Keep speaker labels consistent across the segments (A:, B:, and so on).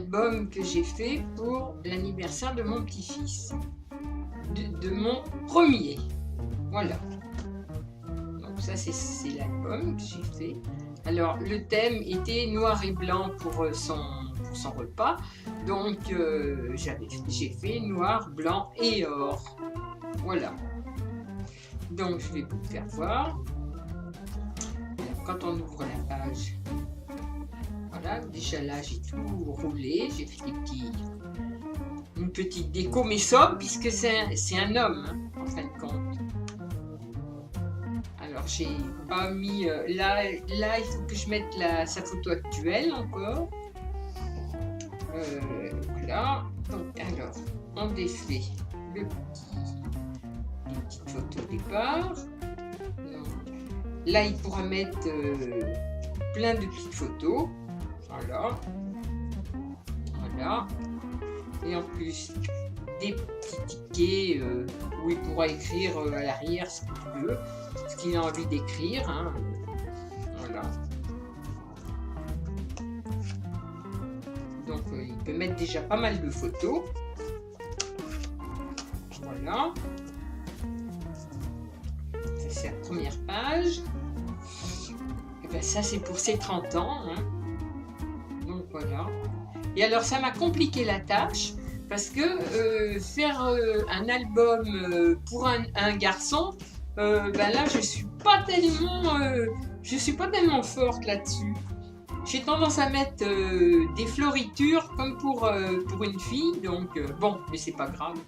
A: album que j'ai fait pour l'anniversaire de mon petit-fils, de mon premier. Voilà. Donc ça, c'est l'album que j'ai fait. Alors, le thème était noir et blanc pour son repas. Donc, j'ai fait noir, blanc et or. Voilà. Donc, je vais vous le faire voir. Alors, quand on ouvre la page, voilà, déjà là, j'ai tout roulé. J'ai fait une petite déco, mais sobre, puisque c'est un homme, hein, en fin de compte. Alors, j'ai pas mis... là, il faut que je mette sa photo actuelle encore. Voilà. Donc, alors, on défait les petites photos au départ. Donc, là, il pourra mettre plein de petites photos. Voilà. Voilà. Et en plus, des petits tickets où il pourra écrire à l'arrière ce qu'il veut, ce qu'il a envie d'écrire. Hein. Voilà. Donc, il peut mettre déjà pas mal de photos. Voilà. Ça, c'est la première page. Et bien, ça, c'est pour ses 30 ans. Hein. Donc, voilà. Et alors, ça m'a compliqué la tâche parce que faire un album pour un garçon, ben là, je suis pas tellement forte là-dessus. J'ai tendance à mettre des floritures comme pour une fille, donc bon, mais c'est pas grave.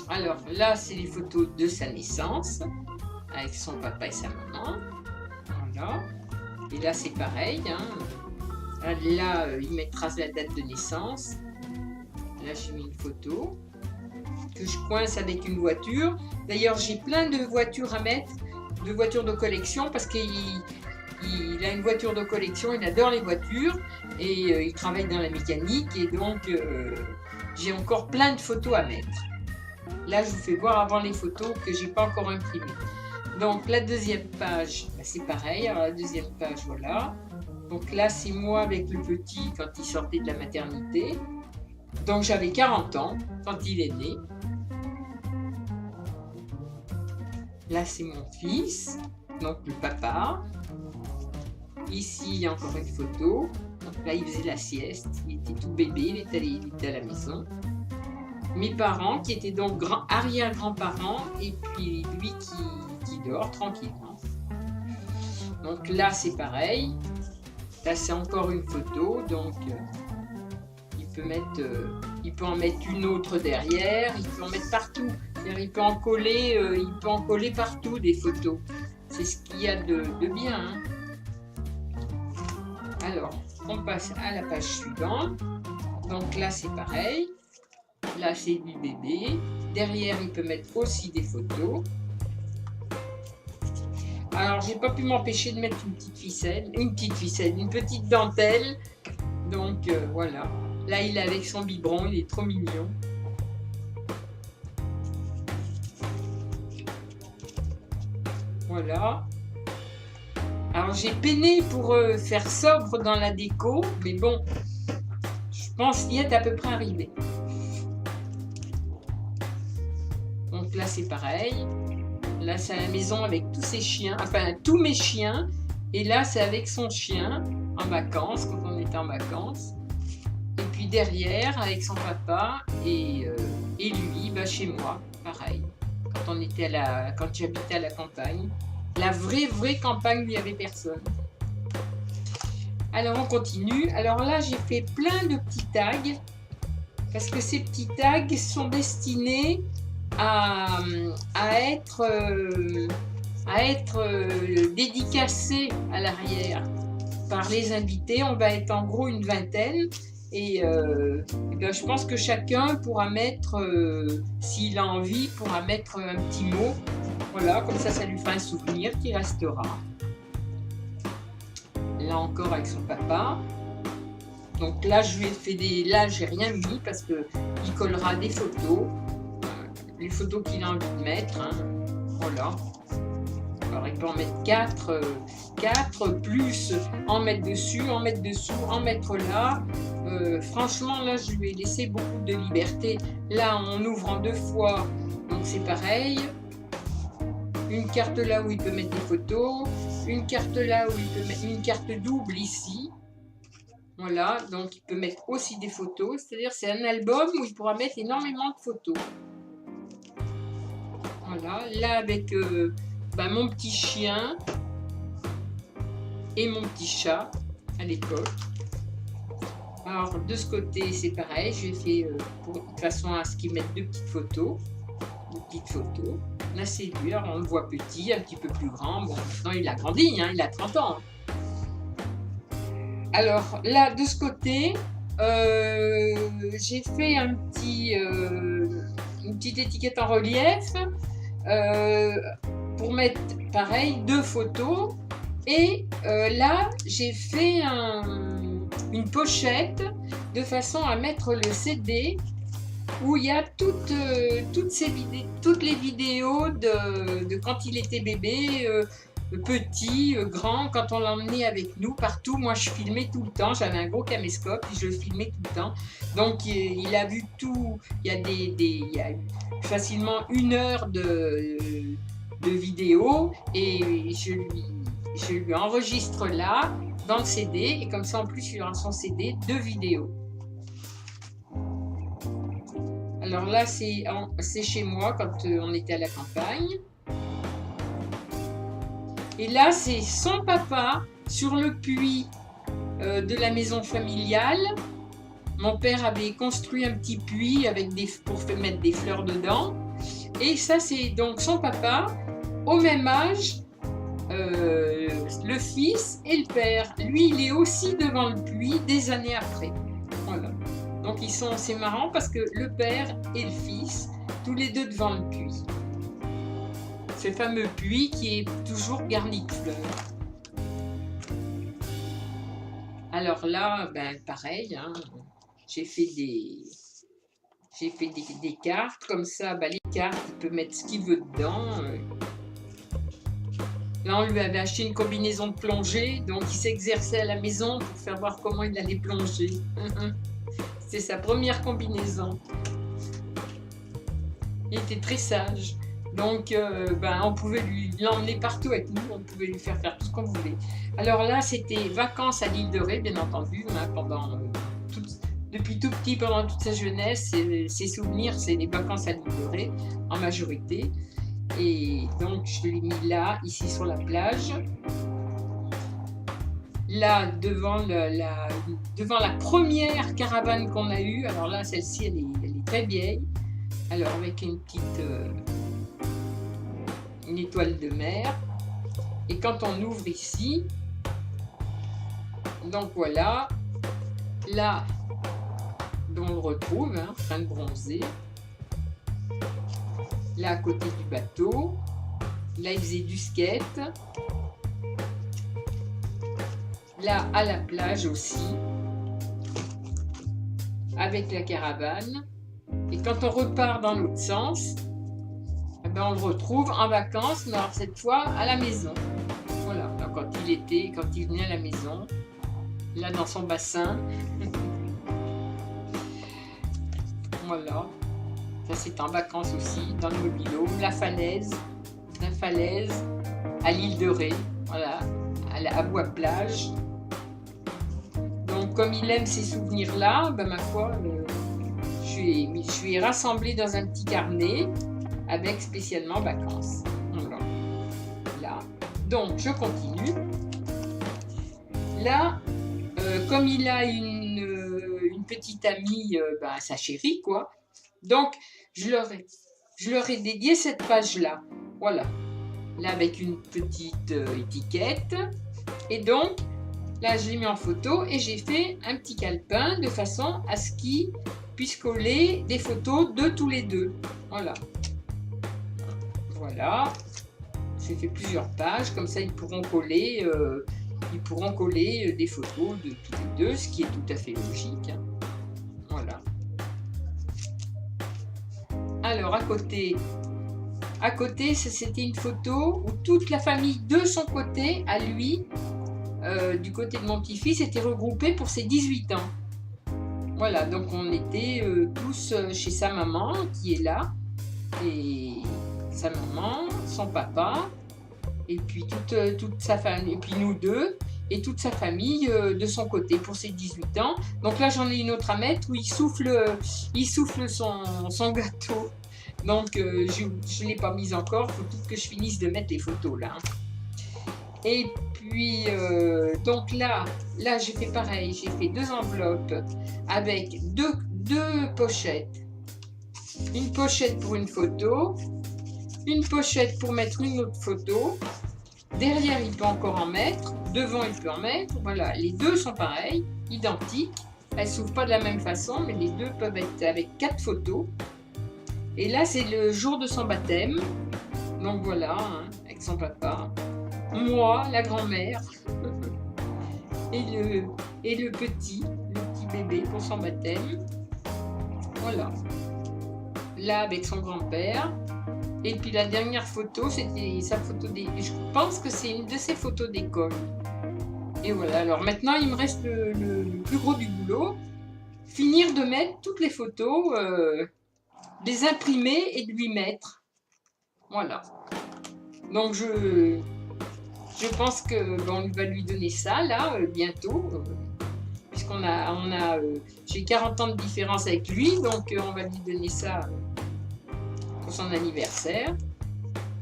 A: Alors là, c'est les photos de sa naissance avec son papa et sa maman. Voilà. Et là, c'est pareil. Hein. Là, il mettra la date de naissance. Là, j'ai mis une photo que je coince avec une voiture. D'ailleurs, j'ai plein de voitures à mettre, de voitures de collection, parce qu'il a une voiture de collection, il adore les voitures, et il travaille dans la mécanique, et donc j'ai encore plein de photos à mettre. Là, je vous fais voir avant les photos que j'ai pas encore imprimées. Donc, la deuxième page, c'est pareil. Alors, la deuxième page, voilà. Donc là, c'est moi avec le petit quand il sortait de la maternité. Donc j'avais 40 ans quand il est né. Là, c'est mon fils, donc le papa. Ici, il y a encore une photo. Donc là, il faisait la sieste. Il était tout bébé, il était à la maison. Mes parents, qui étaient donc arrière-grands-parents, et puis lui qui dort tranquillement. Donc là, c'est pareil. Là, c'est encore une photo, donc il peut en mettre une autre derrière, il peut en mettre partout. Il peut en coller partout des photos. C'est ce qu'il y a de bien. Hein. Alors, on passe à la page suivante. Donc là, c'est pareil. Là, c'est du bébé. Derrière, il peut mettre aussi des photos. Alors, j'ai pas pu m'empêcher de mettre une petite dentelle. Donc, voilà. Là, il est avec son biberon, il est trop mignon. Voilà. Alors, j'ai peiné pour faire sobre dans la déco, mais bon, je pense y être à peu près arrivé. Donc là, c'est pareil. Là, c'est à la maison avec tous ses chiens, enfin tous mes chiens. Et là, c'est avec son chien en vacances, quand on était en vacances. Et puis derrière, avec son papa et lui, bah, chez moi, pareil. Quand j'habitais à la campagne. La vraie campagne où il n'y avait personne. Alors, on continue. Alors là, j'ai fait plein de petits tags. Parce que ces petits tags sont destinés à être dédicacé à l'arrière par les invités. On va être en gros une vingtaine et bien, je pense que chacun pourra mettre, s'il a envie, pourra mettre un petit mot. Voilà, comme ça lui fera un souvenir qui restera. Là encore avec son papa. Donc là, là, j'ai rien mis parce que il collera des photos. Les photos qu'il a envie de mettre. Hein. Voilà. Alors, il peut en mettre 4 plus en mettre dessus, en mettre dessous, en mettre là. Franchement, là, je lui ai laissé beaucoup de liberté. Là, on ouvre en 2 fois, donc c'est pareil. Une carte là où il peut mettre des photos, une carte là où il peut mettre une carte double ici. Voilà, donc il peut mettre aussi des photos, c'est-à-dire c'est un album où il pourra mettre énormément de photos. Voilà, là avec mon petit chien et mon petit chat à l'époque. Alors de ce côté c'est pareil, j'ai fait de façon à ce qu'ils mettent 2 petites photos. Là c'est lui, alors on le voit petit, un petit peu plus grand. Bon, maintenant il a grandi, hein, il a 30 ans. Alors là, de ce côté, j'ai fait une petite étiquette en relief pour mettre, pareil, 2 photos. Et là, j'ai fait une pochette de façon à mettre le CD où il y a toutes les vidéos de quand il était bébé, petit, grand, quand on l'emmenait avec nous partout. Moi je filmais tout le temps, j'avais un gros caméscope et je le filmais tout le temps. Donc il a vu tout, il y a facilement 1 heure de vidéo et je lui enregistre là dans le CD et comme ça en plus il aura son CD de vidéos. Alors là c'est chez moi quand on était à la campagne. Et là, c'est son papa sur le puits de la maison familiale. Mon père avait construit un petit puits pour mettre des fleurs dedans. Et ça, c'est donc son papa, au même âge, le fils et le père. Lui, il est aussi devant le puits des années après. Voilà. Donc, c'est marrant parce que le père et le fils, tous les deux devant le puits. Ce fameux puits qui est toujours garni de fleurs. Alors là, pareil, hein, j'ai fait des cartes comme ça. Les cartes, il peut mettre ce qu'il veut dedans. Là, on lui avait acheté une combinaison de plongée, donc il s'exerçait à la maison pour faire voir comment il allait plonger. C'était sa première combinaison. Il était très sage. Donc, on pouvait l'emmener partout avec nous, on pouvait lui faire tout ce qu'on voulait. Alors là, c'était vacances à l'île de Ré, bien entendu, hein, depuis tout petit, pendant toute sa jeunesse, ses souvenirs, c'est les vacances à l'île de Ré, en majorité. Et donc, je l'ai mis là, ici sur la plage. Là, devant la première caravane qu'on a eue, alors là, celle-ci, elle est très vieille. Alors, avec une étoile de mer. Et quand on ouvre ici, donc voilà, là, on le retrouve, hein, en train de bronzer. Là, à côté du bateau. Là, il faisait du skate. Là, à la plage aussi, avec la caravane. Et quand on repart dans l'autre sens, on le retrouve en vacances, mais alors cette fois à la maison. Voilà, donc quand il venait à la maison, là dans son bassin. Voilà, ça c'est en vacances aussi, dans le mobilo, la falaise, à l'île de Ré, voilà, à Bois-Plage. Donc comme il aime ces souvenirs-là, ma foi, je lui ai rassemblé dans un petit carnet avec spécialement vacances. Voilà. Là. Donc je continue. Là, comme il a une petite amie, sa chérie, quoi. Donc je leur ai dédié cette page-là. Voilà. Là avec une petite étiquette. Et donc, là je l'ai mis en photo et j'ai fait un petit calepin de façon à ce qu'ils puissent coller des photos de tous les deux. Voilà. Voilà. J'ai fait plusieurs pages, comme ça ils pourront coller des photos de tous les deux, ce qui est tout à fait logique. Hein. Voilà. Alors à côté, c'était une photo où toute la famille de son côté, à lui, du côté de mon petit-fils, était regroupée pour ses 18 ans. Voilà, donc on était tous chez sa maman qui est là, et sa maman, son papa, et puis toute sa famille, et puis nous deux, et toute sa famille de son côté pour ses 18 ans. Donc là, j'en ai une autre à mettre où il souffle son gâteau. Donc je ne l'ai pas mise encore, il faut tout que je finisse de mettre les photos là. Et puis, donc là j'ai fait pareil, j'ai fait 2 enveloppes avec deux pochettes. Une pochette pour une photo, une pochette pour mettre une autre photo. Derrière, il peut encore en mettre, devant, il peut en mettre. Voilà, les deux sont pareils, identiques. Elles ne s'ouvrent pas de la même façon, mais les deux peuvent être avec 4 photos. Et là, c'est le jour de son baptême. Donc voilà, hein, avec son papa. Moi, la grand-mère. et le petit bébé pour son baptême. Voilà. Là, avec son grand-père. Et puis la dernière photo, c'était sa photo d'école. Je pense que c'est une de ses photos d'école. Et voilà, alors maintenant, il me reste le plus gros du boulot. Finir de mettre toutes les photos, les imprimer et de lui mettre. Voilà. Donc je pense que on va lui donner ça là bientôt, puisqu'on j'ai 40 ans de différence avec lui, donc on va lui donner ça pour son anniversaire,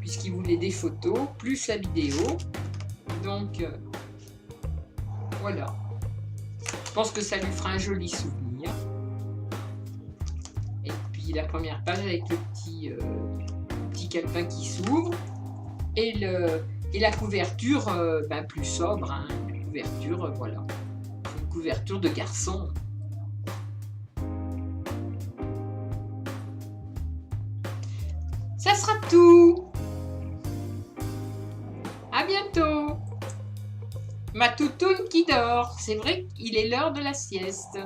A: puisqu'il voulait des photos plus la vidéo. Donc voilà. Je pense que ça lui fera un joli souvenir. Et puis la première page avec le petit calepin qui s'ouvre. Et la couverture, plus sobre, hein, une couverture, voilà, une couverture de garçon. Ça sera tout. À bientôt. Ma toutoune qui dort. C'est vrai qu'il est l'heure de la sieste.